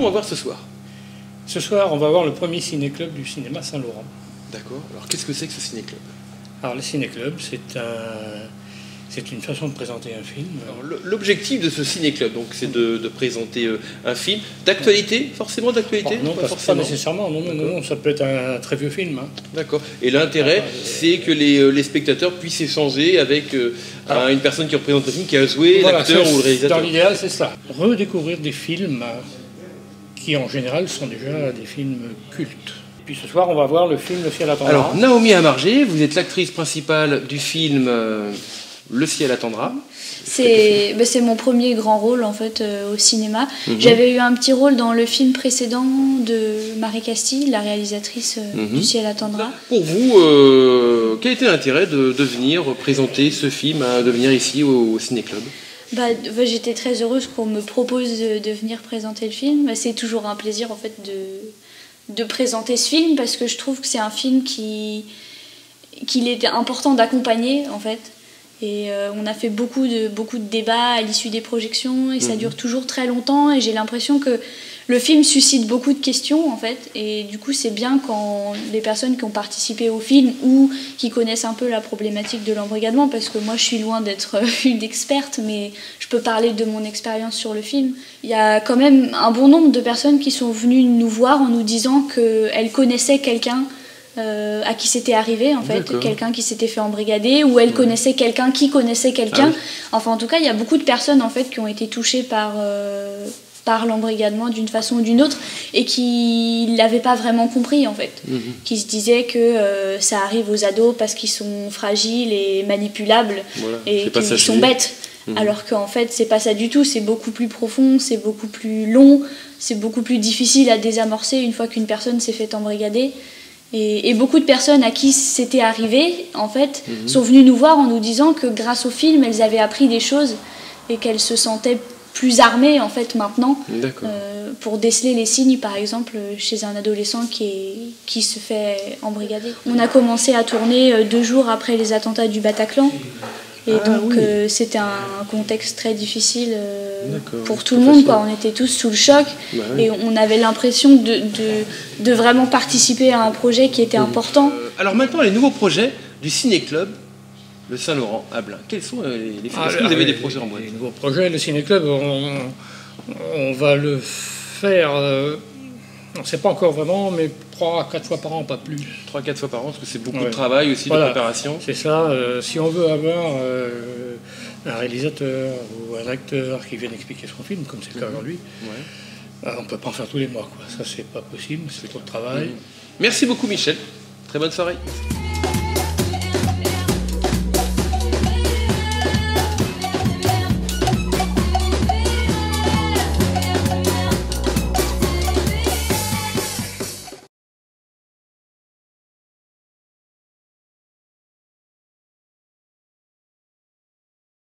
va voir ce soir? Ce soir, on va voir le premier ciné-club du cinéma Saint-Laurent. D'accord. Alors qu'est-ce que c'est que ce ciné-club? Alors le ciné-club, c'est une façon de présenter un film. L'objectif de ce ciné-club, donc, c'est de présenter un film d'actualité, forcément d'actualité? Non, pas nécessairement. Non, ça peut être un très vieux film. Hein. D'accord. Et l'intérêt, c'est que les spectateurs puissent échanger avec une personne qui représente le film, qui a joué, l'acteur ou le réalisateur. Dans l'idéal, c'est ça. Redécouvrir des films qui, en général, sont déjà des films cultes. Puis ce soir, on va voir le film Le ciel attendra. Alors, Naomi Amargé, vous êtes l'actrice principale du film Le ciel attendra. C'est mon premier grand rôle en fait au cinéma. J'avais eu un petit rôle dans le film précédent de Marie Castille, la réalisatrice du ciel attendra. Pour vous, quel était l'intérêt de venir présenter ce film, de venir ici au Ciné-Club? J'étais très heureuse qu'on me propose de venir présenter le film. C'est toujours un plaisir en fait de présenter ce film parce que je trouve que c'est un film qu'il est important d'accompagner en fait. Et on a fait beaucoup de débats à l'issue des projections et ça dure toujours très longtemps et j'ai l'impression que le film suscite beaucoup de questions en fait et du coup c'est bien quand les personnes qui ont participé au film ou qui connaissent un peu la problématique de l'embrigadement, parce que moi je suis loin d'être une experte mais je peux parler de mon expérience sur le film. Il y a quand même un bon nombre de personnes qui sont venues nous voir en nous disant qu'elles connaissaient quelqu'un à qui c'était arrivé en fait, quelqu'un qui s'était fait embrigader, ou elle connaissait quelqu'un qui connaissait quelqu'un. Enfin en tout cas il y a beaucoup de personnes en fait qui ont été touchées par l'embrigadement d'une façon ou d'une autre et qui l'avaient pas vraiment compris en fait, qui se disaient que ça arrive aux ados parce qu'ils sont fragiles et manipulables et qu'ils sont bêtes. Alors qu'en fait c'est pas ça du tout, c'est beaucoup plus profond, c'est beaucoup plus long, c'est beaucoup plus difficile à désamorcer une fois qu'une personne s'est fait embrigader. Et beaucoup de personnes à qui c'était arrivé, en fait, sont venues nous voir en nous disant que grâce au film, elles avaient appris des choses et qu'elles se sentaient plus armées, en fait, maintenant, pour déceler les signes, par exemple, chez un adolescent qui se fait embrigader. On a commencé à tourner 2 jours après les attentats du Bataclan. Et donc c'était un contexte très difficile pour tout le monde, quoi. On était tous sous le choc et on avait l'impression de vraiment participer à un projet qui était important. Alors maintenant, les nouveaux projets du Ciné-Club, le Saint-Laurent à Blain, quels sont les films? Est-ce que vous avez des projets en boîte? Les nouveaux projets, le Ciné-Club, on va le faire, on ne sait pas encore vraiment, mais 3 à 4 fois par an, pas plus. 3 à 4 fois par an, parce que c'est beaucoup de travail aussi, de préparation. C'est ça. Si on veut avoir un réalisateur ou un acteur qui vienne expliquer son film, comme c'est le cas aujourd'hui, on ne peut pas en faire tous les mois, quoi. Ça, c'est pas possible, c'est trop de travail. Merci beaucoup, Michel. Très bonne soirée.